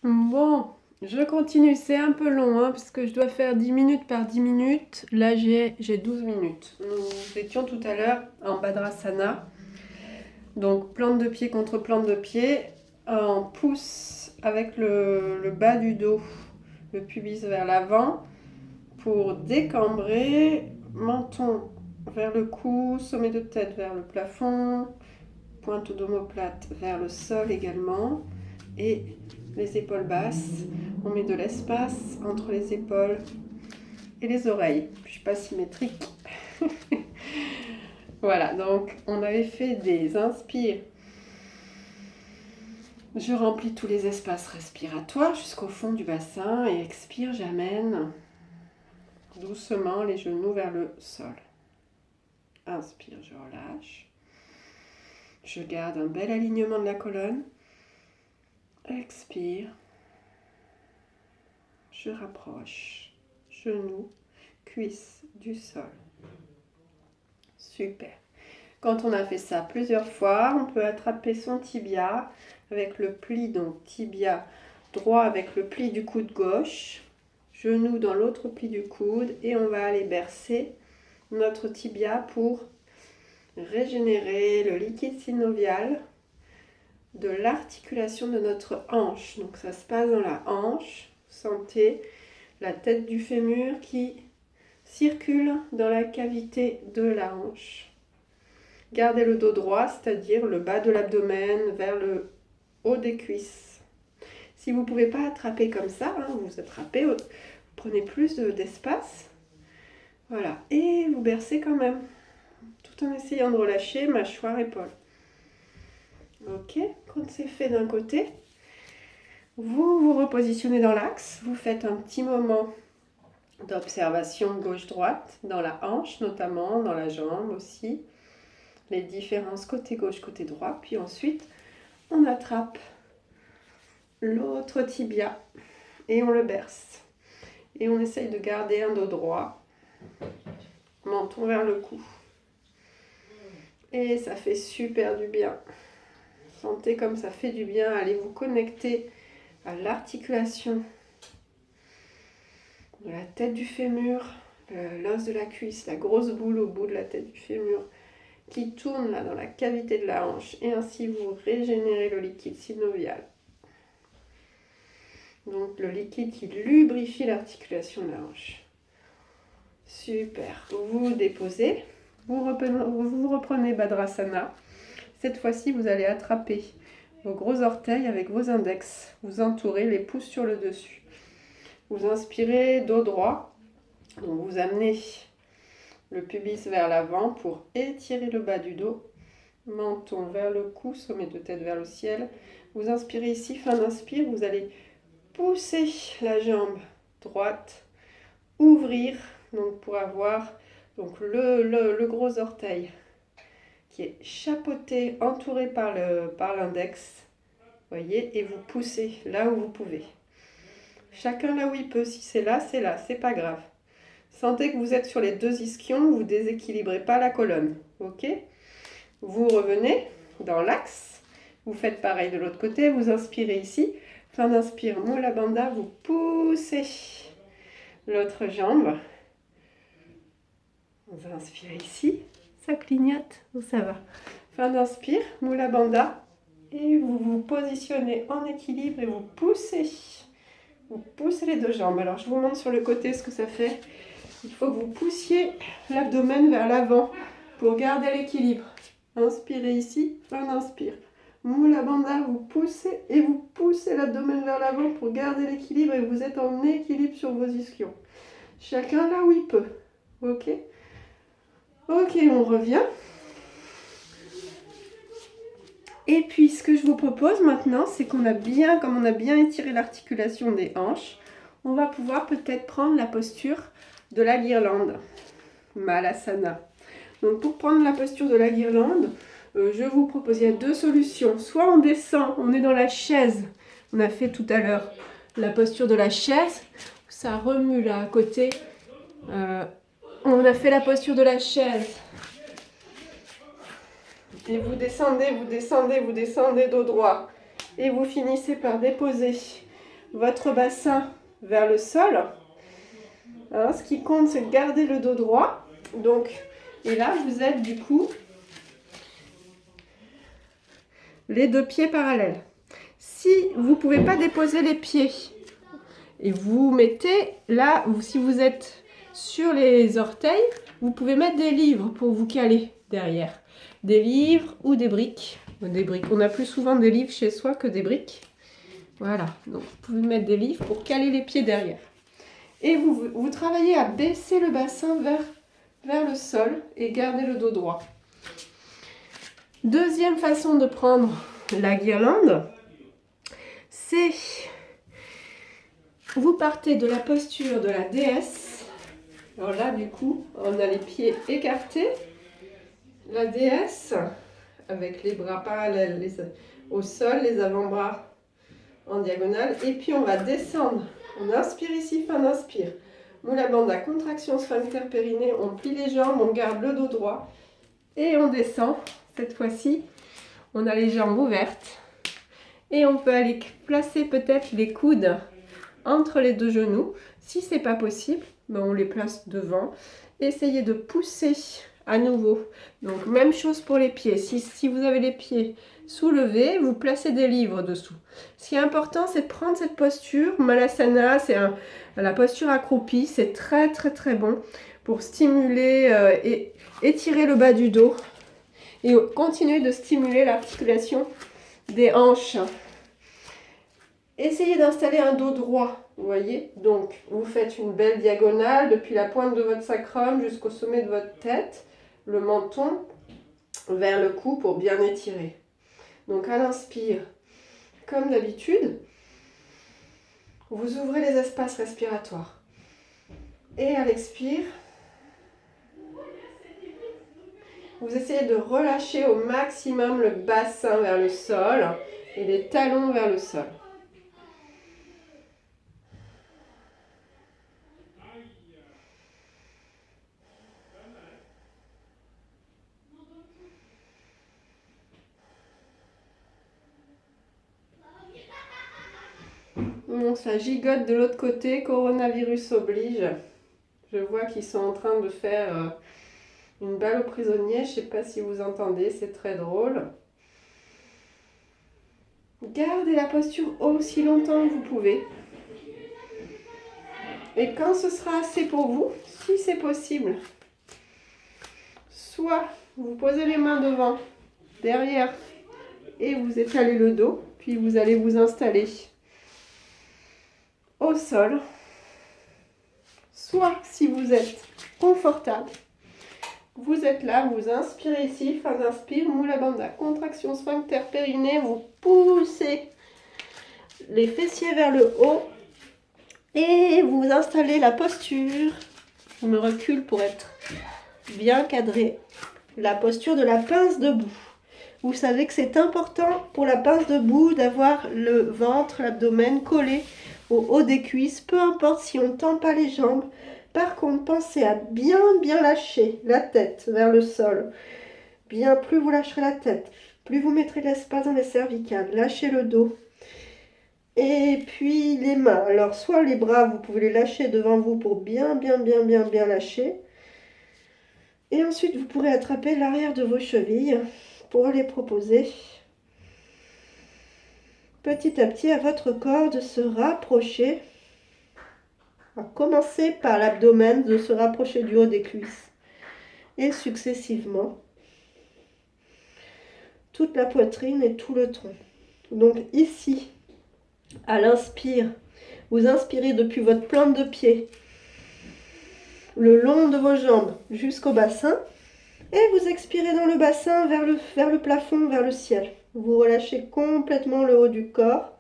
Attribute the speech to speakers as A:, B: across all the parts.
A: Bon, je continue, c'est un peu long, hein, parce que je dois faire 10 minutes par 10 minutes. Là, j'ai 12 minutes. Nous étions tout à l'heure en Badrasana. Donc, plante de pied contre plante de pied. On pousse avec le bas du dos, le pubis vers l'avant pour décambrer. Menton vers le cou, sommet de tête vers le plafond, pointe d'omoplate vers le sol également. Et les épaules basses. On met de l'espace entre les épaules et les oreilles. Je ne suis pas symétrique. Voilà, donc on avait fait des inspires. Je remplis tous les espaces respiratoires jusqu'au fond du bassin et expire, j'amène doucement les genoux vers le sol. Inspire, je relâche. Je garde un bel alignement de la colonne. Expire. Je rapproche. Genoux, cuisses du sol. Super. Quand on a fait ça plusieurs fois, on peut attraper son tibia avec le pli, donc tibia droit avec le pli du coude gauche, genou dans l'autre pli du coude et on va aller bercer notre tibia pour régénérer le liquide synovial de l'articulation de notre hanche. Donc ça se passe dans la hanche. Sentez la tête du fémur qui circule dans la cavité de la hanche. Gardez le dos droit, c'est-à-dire le bas de l'abdomen vers le haut des cuisses. Si vous ne pouvez pas attraper comme ça, vous attrapez, vous prenez plus d'espace. Voilà, et vous bercez quand même, tout en essayant de relâcher mâchoire, épaule. Ok, quand c'est fait d'un côté, vous vous repositionnez dans l'axe, vous faites un petit moment d'observation gauche-droite, dans la hanche notamment, dans la jambe aussi, les différences côté gauche, côté droit, puis ensuite on attrape l'autre tibia et on le berce. Et on essaye de garder un dos droit, menton vers le cou. Et ça fait super du bien. Sentez comme ça fait du bien. Allez vous connecter à l'articulation de la tête du fémur, l'os de la cuisse, la grosse boule au bout de la tête du fémur qui tourne là dans la cavité de la hanche. Et ainsi vous régénérez le liquide synovial. Donc le liquide qui lubrifie l'articulation de la hanche. Super. Vous déposez. Vous reprenez Badrasana. Cette fois-ci, vous allez attraper vos gros orteils avec vos index. Vous entourez les pouces sur le dessus. Vous inspirez dos droit. Donc vous amenez le pubis vers l'avant pour étirer le bas du dos. Menton vers le cou, sommet de tête vers le ciel. Vous inspirez ici, fin d'inspire. Vous allez pousser la jambe droite. Ouvrir donc pour avoir donc le gros orteil qui est chapeauté, entouré par l'index, voyez, et vous poussez là où vous pouvez. Chacun là où il peut, si c'est là, c'est pas grave. Sentez que vous êtes sur les deux ischions, vous ne déséquilibrez pas la colonne, ok? Vous revenez dans l'axe, vous faites pareil de l'autre côté, vous inspirez ici, fin d'inspire, Mula Bandha, vous poussez l'autre jambe. Vous inspirez ici, ça clignote ou ça va. Fin d'inspire, Mula Bandha. Et vous vous positionnez en équilibre et vous poussez. Vous poussez les deux jambes. Alors je vous montre sur le côté ce que ça fait. Il faut que vous poussiez l'abdomen vers l'avant pour garder l'équilibre. Inspirez ici, fin d'inspire. Mula Bandha, vous poussez et vous poussez l'abdomen vers l'avant pour garder l'équilibre et vous êtes en équilibre sur vos ischions. Chacun là où il peut. Ok? Ok, on revient. Et puis, ce que je vous propose maintenant, c'est comme on a bien étiré l'articulation des hanches, on va pouvoir peut-être prendre la posture de la guirlande, Malasana. Donc, pour prendre la posture de la guirlande, je vous propose, il y a deux solutions. Soit on descend, on est dans la chaise. On a fait tout à l'heure la posture de la chaise. Ça remue là à côté. On a fait la posture de la chaise. Et vous descendez, dos droit. Et vous finissez par déposer votre bassin vers le sol. Hein, ce qui compte, c'est de garder le dos droit. Donc, et là, vous êtes du coup les deux pieds parallèles. Si vous ne pouvez pas déposer les pieds et vous mettez là, si vous êtes sur les orteils, vous pouvez mettre des livres pour vous caler derrière. Des livres ou des briques. On a plus souvent des livres chez soi que des briques. Voilà, donc vous pouvez mettre des livres pour caler les pieds derrière. Et vous travaillez à baisser le bassin vers le sol et garder le dos droit. Deuxième façon de prendre la guirlande, c'est vous partez de la posture de la déesse. Alors là, du coup, on a les pieds écartés. La déesse, avec les bras parallèles au sol, les avant-bras en diagonale. Et puis, on va descendre. On inspire ici, fin d'inspire. Mula Bandha, contraction sphincter périnée. On plie les jambes, on garde le dos droit. Et on descend. Cette fois-ci, on a les jambes ouvertes. Et on peut aller placer peut-être les coudes entre les deux genoux. Si ce n'est pas possible, ben on les place devant. Essayez de pousser à nouveau. Donc même chose pour les pieds. Si vous avez les pieds soulevés, vous placez des livres dessous. Ce qui est important, c'est de prendre cette posture. Malasana, c'est la posture accroupie. C'est très très très bon pour stimuler et étirer le bas du dos. Et continuer de stimuler l'articulation des hanches. Essayez d'installer un dos droit, vous voyez. Donc, vous faites une belle diagonale depuis la pointe de votre sacrum jusqu'au sommet de votre tête, le menton vers le cou pour bien étirer. Donc, à l'inspire, comme d'habitude, vous ouvrez les espaces respiratoires. Et à l'expire, vous essayez de relâcher au maximum le bassin vers le sol et les talons vers le sol. Bon, ça gigote de l'autre côté, coronavirus oblige. Je vois qu'ils sont en train de faire une balle aux prisonniers. Je ne sais pas si vous entendez, c'est très drôle. Gardez la posture aussi longtemps que vous pouvez. Et quand ce sera assez pour vous, si c'est possible, soit vous posez les mains devant, derrière, et vous étalez le dos, puis vous allez vous installer au sol. Soit, si vous êtes confortable, vous êtes là, vous inspirez ici, fin d'inspire, Mula Bandha, contraction sphincter périnée, vous poussez les fessiers vers le haut et vous installez la posture. Je me recule pour être bien cadré. La posture de la pince debout. Vous savez que c'est important pour la pince debout d'avoir le ventre, l'abdomen collé au haut des cuisses, peu importe si on ne tend pas les jambes. Par contre, pensez à bien lâcher la tête vers le sol. Bien, plus vous lâcherez la tête, plus vous mettrez l'espace dans les cervicales. Lâchez le dos. Et puis les mains. Alors, soit les bras, vous pouvez les lâcher devant vous pour bien lâcher. Et ensuite, vous pourrez attraper l'arrière de vos chevilles pour les proposer petit à petit à votre corps de se rapprocher. On va commencer par l'abdomen, de se rapprocher du haut des cuisses. Et successivement, toute la poitrine et tout le tronc. Donc ici, à l'inspire, vous inspirez depuis votre plante de pied, le long de vos jambes jusqu'au bassin. Et vous expirez dans le bassin vers le plafond, vers le ciel. Vous relâchez complètement le haut du corps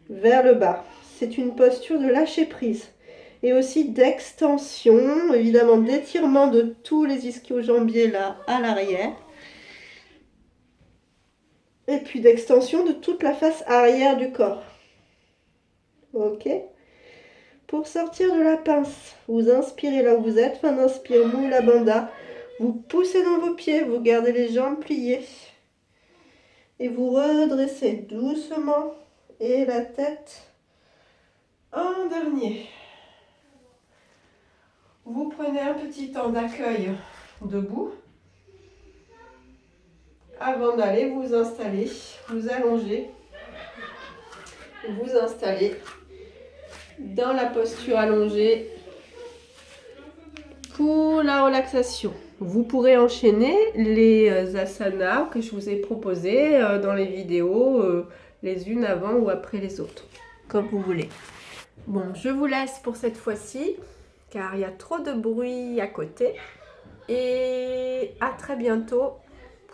A: vers le bas. C'est une posture de lâcher prise. Et aussi d'extension, évidemment d'étirement de tous les ischio-jambiers là à l'arrière. Et puis d'extension de toute la face arrière du corps. Ok. Pour sortir de la pince, vous inspirez là où vous êtes, fin d'inspire, Mula Bandha. Vous poussez dans vos pieds, vous gardez les jambes pliées. Et vous redressez doucement et la tête Un dernier. Vous prenez un petit temps d'accueil debout avant d'aller vous installer, vous allonger, vous installer dans la posture allongée pour la relaxation. Vous pourrez enchaîner les asanas que je vous ai proposés dans les vidéos, les unes avant ou après les autres, comme vous voulez. Bon, je vous laisse pour cette fois-ci, car il y a trop de bruit à côté. Et à très bientôt.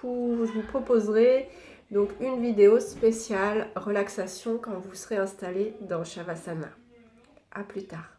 A: Je vous proposerai donc une vidéo spéciale relaxation quand vous serez installé dans Shavasana. À plus tard.